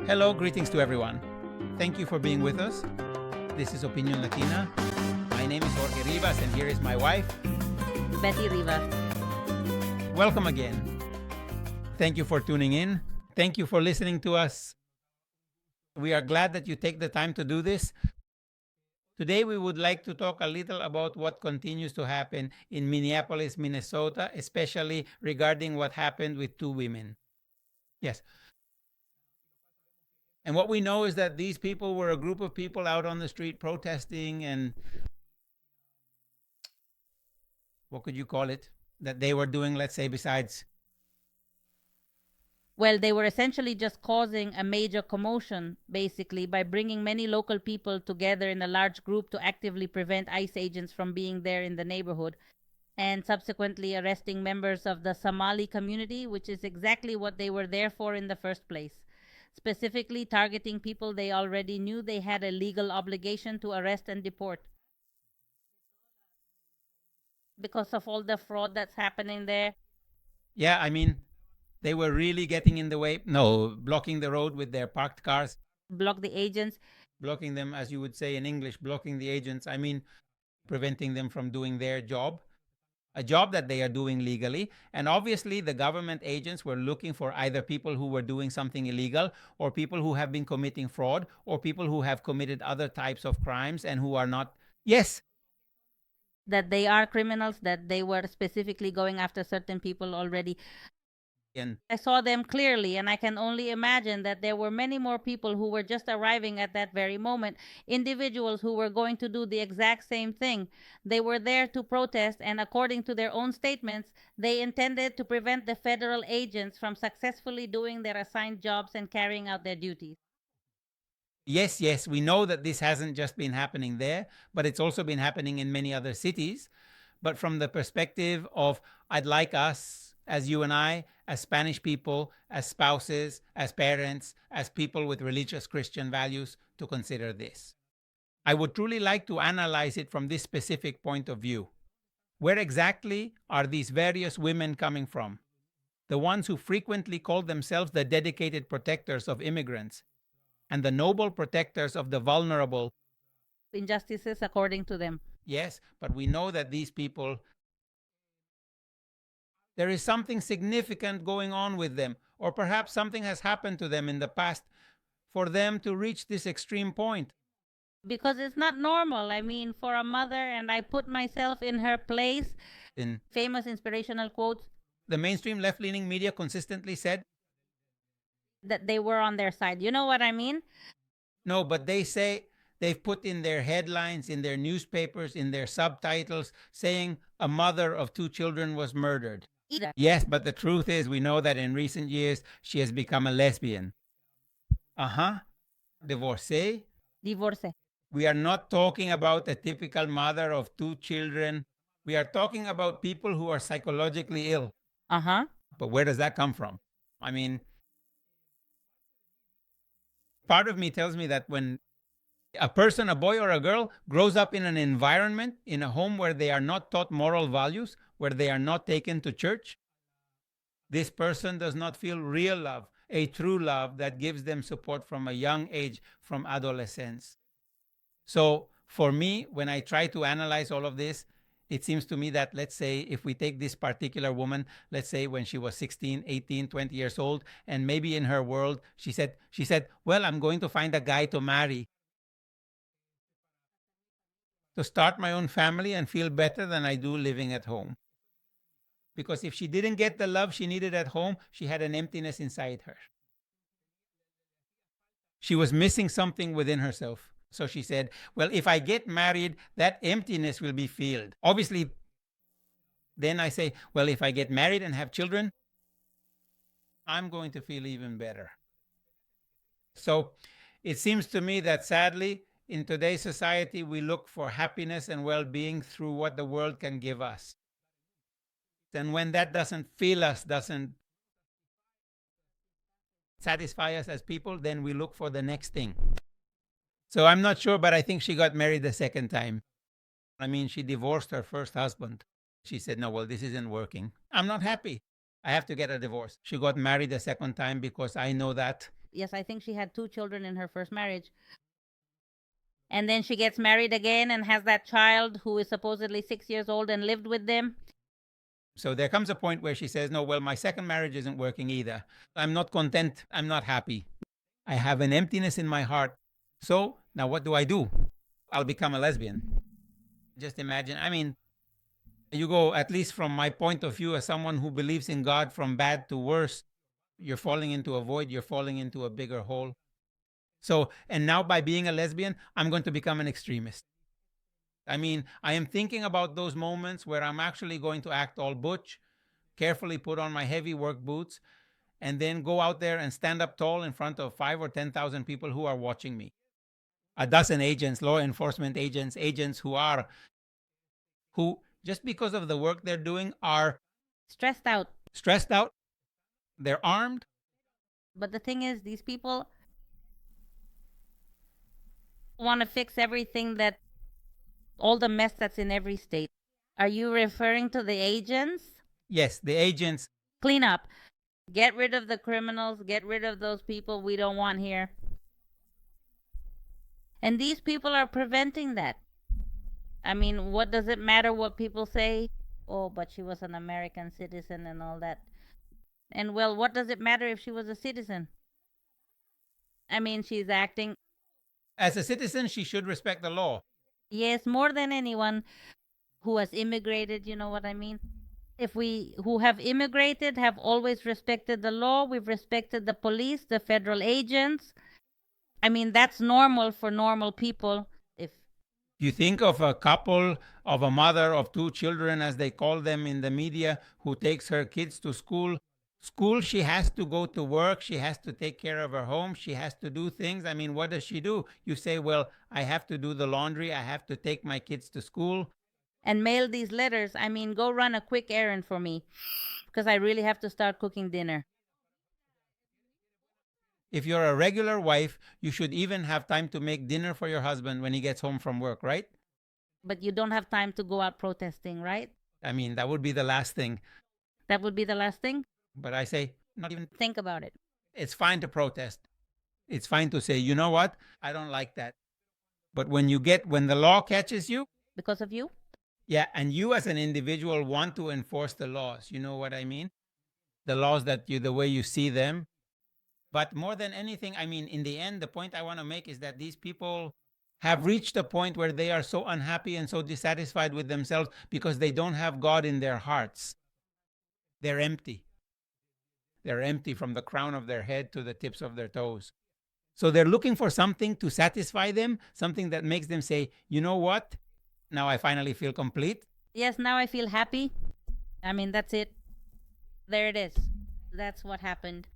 Hello, greetings to everyone. Thank you for being with us. This is Opinión Latina. My name is Jorge Rivas, and here is my wife, Betty Rivas. Welcome again. Thank you for tuning in. Thank you for listening to us. We are glad that you take the time to do this. Today, we would like to talk a little about what continues to happen in Minneapolis, Minnesota, especially regarding what happened with two women. Yes. And what we know is that these people were a group of people out on the street protesting, and what could you call it that they were doing, let's say, besides? Well, they were essentially just causing a major commotion, basically, by bringing many local people together in a large group to actively prevent ICE agents from being there in the neighborhood, and subsequently arresting members of the Somali community, which is exactly what they were there for in the first place. Specifically targeting people they already knew they had a legal obligation to arrest and deport. Because of all the fraud that's happening there. Yeah, I mean, they were really getting in the way. No, blocking the road with their parked cars. Block the agents. Blocking them, as you would say in English, blocking the agents. I mean, preventing them from doing their job, a job that they are doing legally. And obviously, the government agents were looking for either people who were doing something illegal, or people who have been committing fraud, or people who have committed other types of crimes and who are not. Yes. That they are criminals, that they were specifically going after certain people already. And I saw them clearly, and I can only imagine that there were many more people who were just arriving at that very moment, individuals who were going to do the exact same thing. They were there to protest, and according to their own statements, they intended to prevent the federal agents from successfully doing their assigned jobs and carrying out their duties. Yes, we know that this hasn't just been happening there, but it's also been happening in many other cities. But from the perspective of, I'd like us, as you and I, as Spanish people, as spouses, as parents, as people with religious Christian values, to consider this. I would truly like to analyze it from this specific point of view. Where exactly are these various women coming from? The ones who frequently call themselves the dedicated protectors of immigrants and the noble protectors of the vulnerable. Injustices according to them. Yes, but we know that these people, there is something significant going on with them, or perhaps something has happened to them in the past for them to reach this extreme point. Because it's not normal. I mean, for a mother, and I put myself in her place. In famous inspirational quotes, the mainstream left-leaning media consistently said that they were on their side. You know what I mean? No, but they say they've put in their headlines, in their newspapers, in their subtitles, saying a mother of two children was murdered. Yes, but the truth is, we know that in recent years, she has become a lesbian. Divorcee. Divorce. We are not talking about a typical mother of two children. We are talking about people who are psychologically ill. But where does that come from? I mean, part of me tells me that when a person, a boy or a girl, grows up in an environment, in a home where they are not taught moral values, where they are not taken to church, this person does not feel real love, a true love that gives them support from a young age, from adolescence. So for me, when I try to analyze all of this, it seems to me that, let's say, if we take this particular woman, let's say when she was 16, 18, 20 years old, and maybe in her world, she said, well, I'm going to find a guy to marry, to start my own family and feel better than I do living at home. Because if she didn't get the love she needed at home, she had an emptiness inside her. She was missing something within herself. So she said, well, if I get married, that emptiness will be filled. Obviously, then I say, well, if I get married and have children, I'm going to feel even better. So it seems to me that sadly, in today's society, we look for happiness and well-being through what the world can give us. And when that doesn't fill us, doesn't satisfy us as people, then we look for the next thing. So I'm not sure, but I think she got married the second time. I mean, she divorced her first husband. She said, no, well, this isn't working. I'm not happy. I have to get a divorce. She got married the second time because I know that Yes, I think she had 2 children in her first marriage. And then she gets married again and has that child who is supposedly 6 years old and lived with them. So there comes a point where she says, no, well, my second marriage isn't working either. I'm not content. I'm not happy. I have an emptiness in my heart. So now what do I do? I'll become a lesbian. Just imagine. I mean, you go, at least from my point of view, as someone who believes in God, from bad to worse, you're falling into a void, you're falling into a bigger hole. So, and now by being a lesbian, I'm going to become an extremist. I mean, I am thinking about those moments where I'm actually going to act all butch, carefully put on my heavy work boots, and then go out there and stand up tall in front of 5 or 10,000 people who are watching me. A dozen agents, law enforcement agents, agents who just because of the work they're doing are Stressed out. They're armed. But the thing is, these people want to fix everything, that all the mess that's in every state. Are you referring to the agents? Yes, the agents. Clean up. Get rid of the criminals. Get rid of those people we don't want here. And these people are preventing that. I mean, what does it matter what people say? Oh, but she was an American citizen and all that. And well, what does it matter if she was a citizen? I mean, she's acting. As a citizen, she should respect the law. Yes, more than anyone who has immigrated, you know what I mean? If we who have immigrated have always respected the law, we've respected the police, the federal agents. I mean, that's normal for normal people. If you think of a couple, of a mother of 2 children, as they call them in the media, who takes her kids to school. She has to go to work. She has to take care of her home. She has to do things. I mean, what does she do? You say, well, I have to do the laundry. I have to take my kids to school. And mail these letters. I mean, go run a quick errand for me because I really have to start cooking dinner. If you're a regular wife, you should even have time to make dinner for your husband when he gets home from work, right? But you don't have time to go out protesting, right? I mean, that would be the last thing. That would be the last thing? But I say, not even think about it. It's fine to protest. It's fine to say, you know what? I don't like that. But when the law catches you, because of you? Yeah, and you as an individual want to enforce the laws. You know what I mean? The laws the way you see them. But more than anything, I mean, in the end, the point I want to make is that these people have reached a point where they are so unhappy and so dissatisfied with themselves because they don't have God in their hearts. They're empty. They're empty from the crown of their head to the tips of their toes. So they're looking for something to satisfy them, something that makes them say, you know what? Now I finally feel complete. Yes, now I feel happy. I mean, that's it. There it is. That's what happened.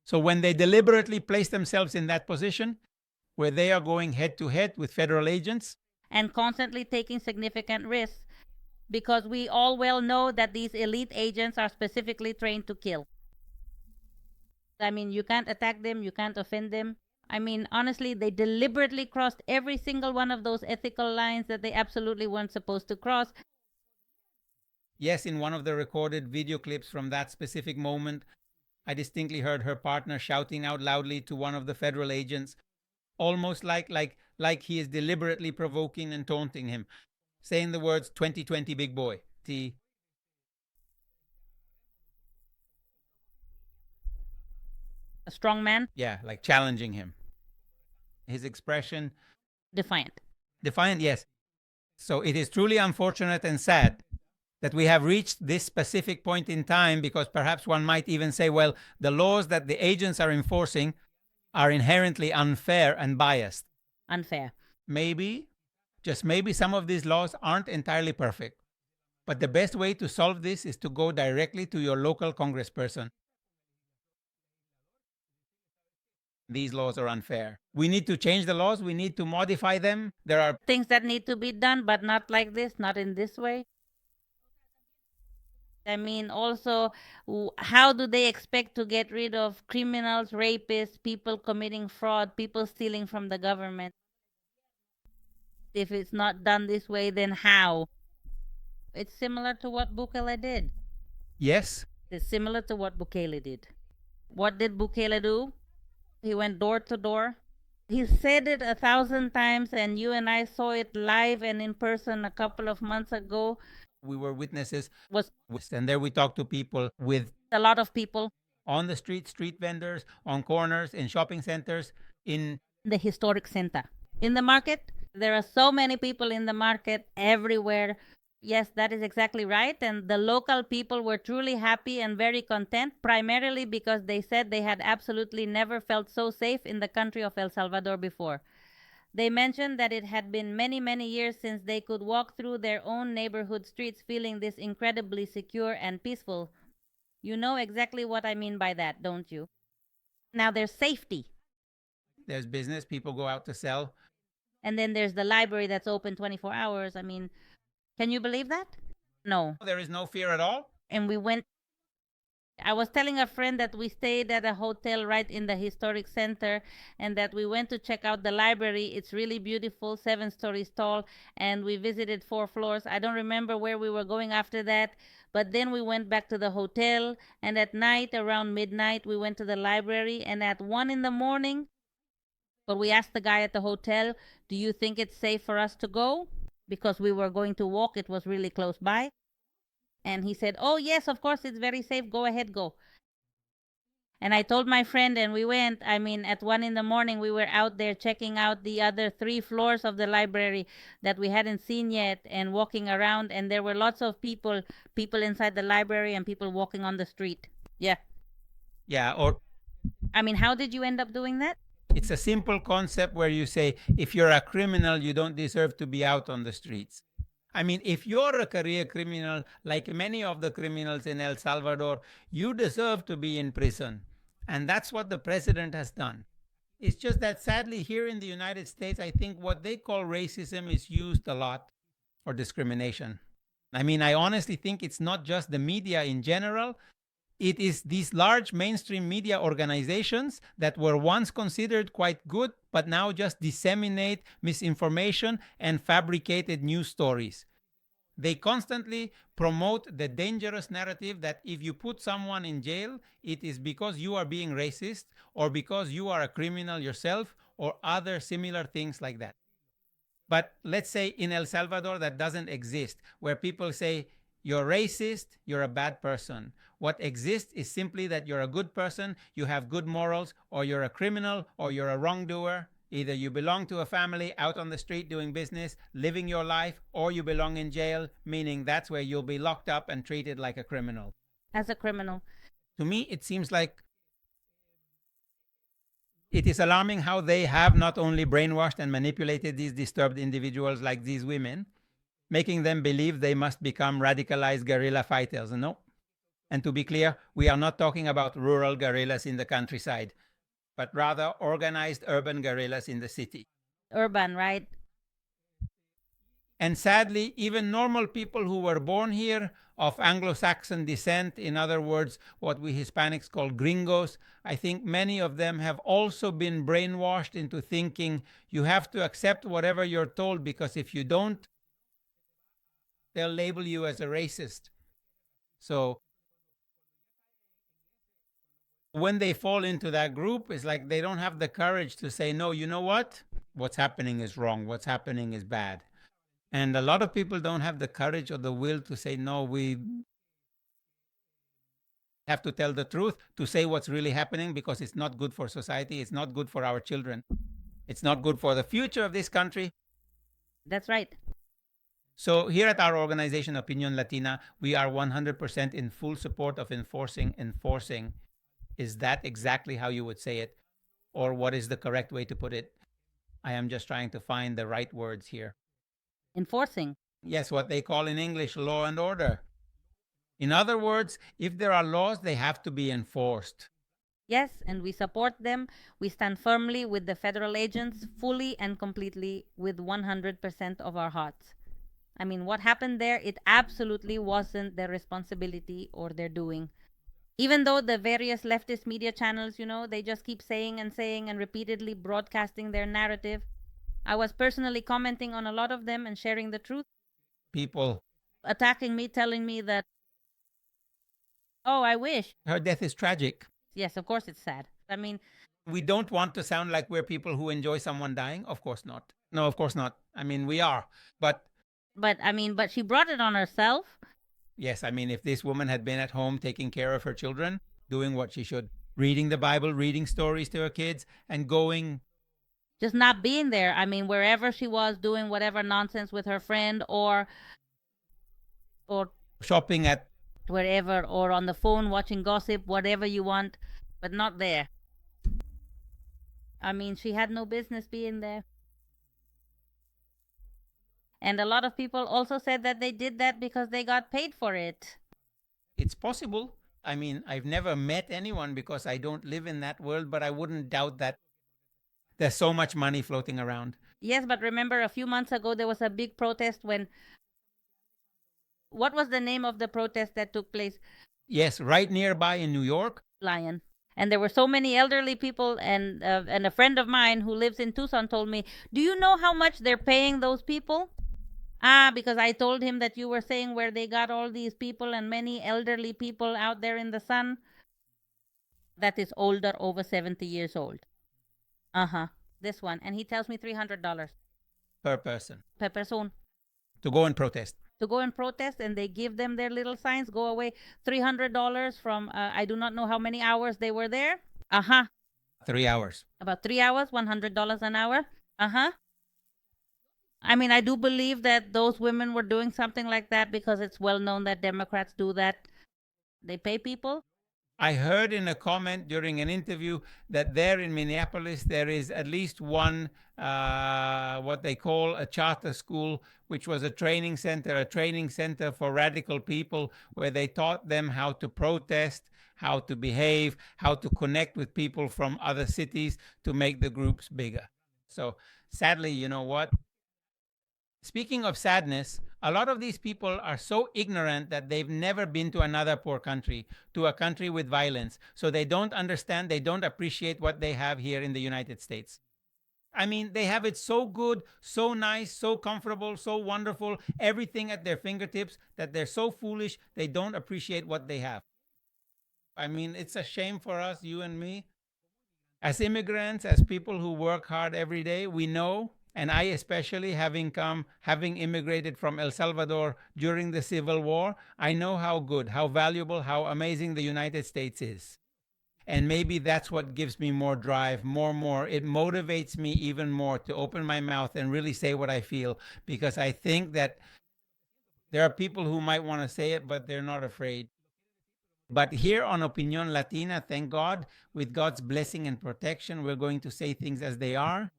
So when they deliberately place themselves in that position, where they are going head to head with federal agents, and constantly taking significant risks, because we all well know that these elite agents are specifically trained to kill. I mean, you can't attack them, you can't offend them. I mean, honestly, they deliberately crossed every single one of those ethical lines that they absolutely weren't supposed to cross. Yes, in one of the recorded video clips from that specific moment, I distinctly heard her partner shouting out loudly to one of the federal agents, almost like he is deliberately provoking and taunting him, saying the words, 2020 big boy. A strong man? Yeah, like challenging him. His expression? Defiant. Defiant, yes. So it is truly unfortunate and sad that we have reached this specific point in time, because perhaps one might even say, well, the laws that the agents are enforcing are inherently unfair and biased. Unfair. Maybe, just maybe, some of these laws aren't entirely perfect. But the best way to solve this is to go directly to your local congressperson. These laws are unfair. We need to change the laws. We need to modify them. There are things that need to be done, but not like this, not in this way. I mean, also, how do they expect to get rid of criminals, rapists, people committing fraud, people stealing from the government? If it's not done this way, then how? It's similar to what Bukele did. Yes. It's similar to what Bukele did. What did Bukele do? He went door to door. He said it 1,000 times, and you and I saw it live and in person a couple of months ago. We were witnesses, Was and there we talked to people with a lot of people on the street vendors, on corners, in shopping centers, in the historic center. In the market, there are so many people in the market everywhere. Yes, that is exactly right. And the local people were truly happy and very content, primarily because they said they had absolutely never felt so safe in the country of El Salvador before. They mentioned that it had been many, many years since they could walk through their own neighborhood streets feeling this incredibly secure and peaceful. You know exactly what I mean by that, don't you? Now there's safety. There's business, people go out to sell. And then there's the library that's open 24 hours. I mean, can you believe that? No. There is no fear at all. And we went. I was telling a friend that we stayed at a hotel right in the historic center and that we went to check out the library. It's really beautiful, 7 stories tall, and we visited 4 floors. I don't remember where we were going after that, but then we went back to the hotel, and at night, around midnight, we went to the library, and at 1 in the morning, but we asked the guy at the hotel, do you think it's safe for us to go? Because we were going to walk, it was really close by. And he said, oh, yes, of course, it's very safe. Go ahead, go. And I told my friend, and we went. I mean, at 1 in the morning, we were out there checking out the other 3 floors of the library that we hadn't seen yet and walking around. And there were lots of people inside the library and people walking on the street. Yeah. Yeah, or I mean, how did you end up doing that? it's a simple concept where you say, if you're a criminal, you don't deserve to be out on the streets. I mean, if you're a career criminal, like many of the criminals in El Salvador, you deserve to be in prison. And that's what the president has done. It's just that sadly, here in the United States, I think what they call racism is used a lot, or discrimination. I mean, I honestly think it's not just the media in general. It is these large mainstream media organizations that were once considered quite good, but now just disseminate misinformation and fabricated news stories. They constantly promote the dangerous narrative that if you put someone in jail, it is because you are being racist or because you are a criminal yourself or other similar things like that. But let's say in El Salvador that doesn't exist, where people say, you're racist, you're a bad person. What exists is simply that you're a good person, you have good morals, or you're a criminal, or you're a wrongdoer. Either you belong to a family out on the street doing business, living your life, or you belong in jail, meaning that's where you'll be locked up and treated like a criminal. As a criminal. To me, it seems like it is alarming how they have not only brainwashed and manipulated these disturbed individuals like these women, making them believe they must become radicalized guerrilla fighters. No. And to be clear, we are not talking about rural guerrillas in the countryside, but rather organized urban guerrillas in the city. Urban, right? And sadly, even normal people who were born here of Anglo-Saxon descent, in other words, what we Hispanics call gringos, I think many of them have also been brainwashed into thinking you have to accept whatever you're told, because if you don't, they'll label you as a racist. So when they fall into that group, it's like they don't have the courage to say, no, you know what? What's happening is wrong. What's happening is bad. And a lot of people don't have the courage or the will to say, no, we have to tell the truth, to say what's really happening, because it's not good for society. It's not good for our children. It's not good for the future of this country. That's right. So here at our organization, Opinión Latina, we are 100% in full support of enforcing. Is that exactly how you would say it? Or what is the correct way to put it? I am just trying to find the right words here. Enforcing. Yes, what they call in English law and order. In other words, if there are laws, they have to be enforced. Yes, and we support them. We stand firmly with the federal agents, fully and completely, with 100% of our hearts. I mean, what happened there, it absolutely wasn't their responsibility or their doing. Even though the various leftist media channels, they just keep saying and repeatedly broadcasting their narrative. I was personally commenting on a lot of them and sharing the truth. People attacking me, telling me that, oh, I wish. Her death is tragic. Yes, of course it's sad. I mean, We don't want to sound like we're people who enjoy someone dying. Of course not. No, of course not. I mean, we are. But but she brought it on herself. yes, I mean, if this woman had been at home taking care of her children, doing what she should, reading the Bible, reading stories to her kids, and going, Just not being there. I mean, wherever she was doing whatever nonsense with her friend or shopping at, wherever, or on the phone watching gossip, whatever you want, but not there. I mean, she had no business being there. And a lot of people also said that they did that because they got paid for it. it's possible. I mean, I've never met anyone because I don't live in that world, but I wouldn't doubt that there's so much money floating around. Yes, but remember a few months ago there was a big protest when. What was the name of the protest that took place? Yes, right nearby in New York. Lion. And there were so many elderly people, and a friend of mine who lives in Tucson told me, "Do you know how much they're paying those people?" Because I told him that you were saying where they got all these people and many elderly people out there in the sun. That is older, over 70 years old. This one. And he tells me $300 per person per person to go and protest. And they give them their little signs, go away. $300 from, I do not know how many hours they were there. 3 hours. About 3 hours, $100 an hour. I mean, I do believe that those women were doing something like that because it's well known that Democrats do that. They pay people. I heard in a comment during an interview that there in Minneapolis, there is at least one, what they call a charter school, which was a training center for radical people, where they taught them how to protest, how to behave, how to connect with people from other cities to make the groups bigger. So sadly, you know what? Speaking of sadness, a lot of these people are so ignorant that they've never been to another poor country, to a country with violence. So they don't understand, they don't appreciate what they have here in the United States. I mean, they have it so good, so nice, so comfortable, so wonderful, everything at their fingertips, that they're so foolish, they don't appreciate what they have. I mean, it's a shame for us, you and me. As immigrants, as people who work hard every day, we know, and I especially, having immigrated from El Salvador during the Civil War, I know how good, how valuable, how amazing the United States is. And maybe that's what gives me more drive, more. It motivates me even more to open my mouth and really say what I feel, because I think that there are people who might want to say it, but they're not afraid. But here on Opinión Latina, thank God, with God's blessing and protection, we're going to say things as they are.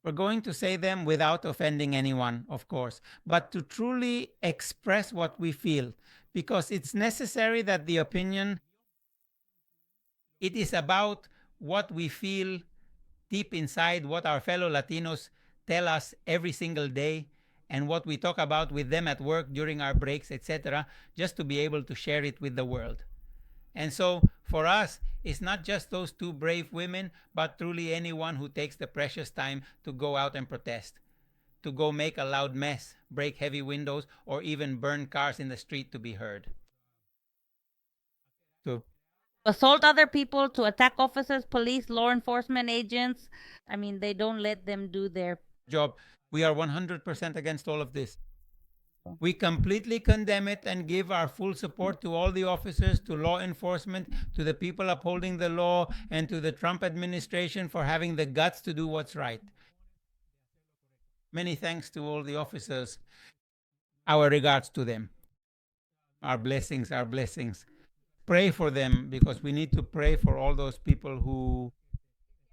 We're going to say them without offending anyone, of course, but to truly express what we feel, because it's necessary that the opinion, it is about what we feel deep inside, what our fellow Latinos tell us every single day, and what we talk about with them at work during our breaks, etc., just to be able to share it with the world. And so for us, it's not just those two brave women, but truly anyone who takes the precious time to go out and protest, to go make a loud mess, break heavy windows, or even burn cars in the street to be heard. To assault other people, to attack officers, police, law enforcement agents. I mean, they don't let them do their job. We are 100% against all of this. We completely condemn it and give our full support to all the officers, to law enforcement, to the people upholding the law, and to the Trump administration for having the guts to do what's right. Many thanks to all the officers. Our regards to them. Our blessings. Pray for them, because we need to pray for all those people who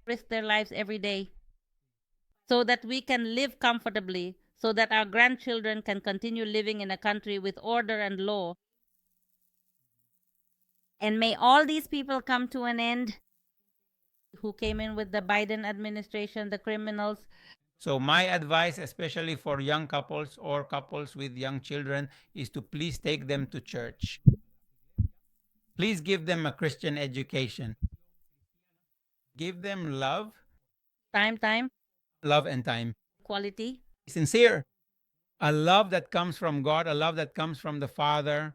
risk their lives every day so that we can live comfortably, so that our grandchildren can continue living in a country with order and law. And may all these people come to an end who came in with the Biden administration, the criminals. So my advice, especially for young couples or couples with young children, is to please take them to church. Please give them a Christian education. Give them love. Time. Love and time. Quality. Sincere. A love that comes from God, a love that comes from the Father.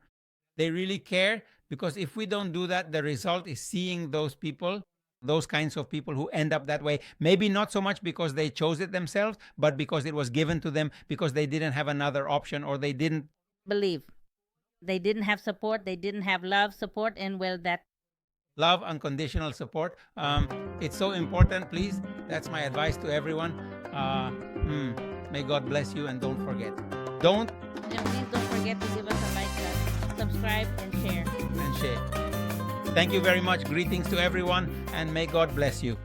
They really care, because if we don't do that, the result is seeing those people those kinds of people who end up that way, maybe not so much because they chose it themselves, but because it was given to them, because they didn't have another option, or they didn't believe. They didn't have support, they didn't have love, support, and well, that love, unconditional support. It's so important. Please, that's my advice to everyone. May God bless you, and don't forget. And please don't forget to give us a like, subscribe, and share. Thank you very much. Greetings to everyone, and may God bless you.